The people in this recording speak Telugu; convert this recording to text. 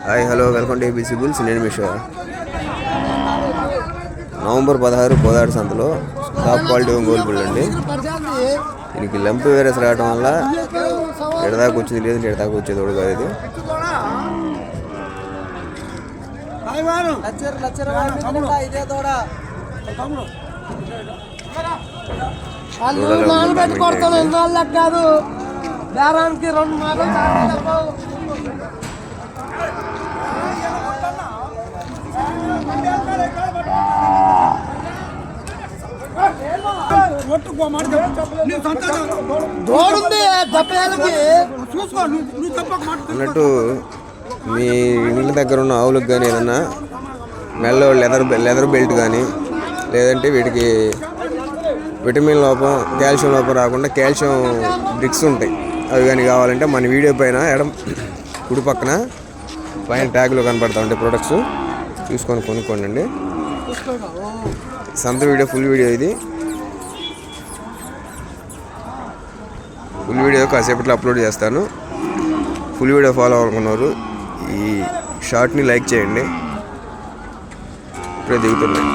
Hi hello welcome to ABC bulls. నేను మిషో. నవంబర్ 16 కోదాడు సంతలో టాప్ క్వాలిటీ ఒంగోలు బుల్ అండి. దీనికి లంప్ వైరస్ రావడం వల్ల ఎడదాకా వచ్చింది లేదు, ఎడదాకా వచ్చేది కూడా కాదు. ఇది అన్నట్టు మీ ఇంటి దగ్గర ఉన్న ఆవులకు కానీ ఏదన్నా మెల్లో లెదర్ బెల్ట్ కానీ, లేదంటే వీటికి విటమిన్ లోపం, కాల్షియం లోపం రాకుండా కాల్షియం బ్రిక్స్ ఉంటాయి. అవి కానీ కావాలంటే మన వీడియో పైన కుడి పక్కన పైన ట్యాగ్లో కనపడతా ఉంటాయి. ప్రొడక్ట్స్ చూసుకొని కొనుక్కోండి. సంత వీడియో ఫుల్ వీడియో, ఇది ఫుల్ వీడియో కాసేపట్లో అప్లోడ్ చేస్తాను. ఫుల్ వీడియో ఫాలో అవ్వాలనుకున్నారు ఈ షార్ట్ని లైక్ చేయండి. ఇప్పుడే దిగుతున్నాయి.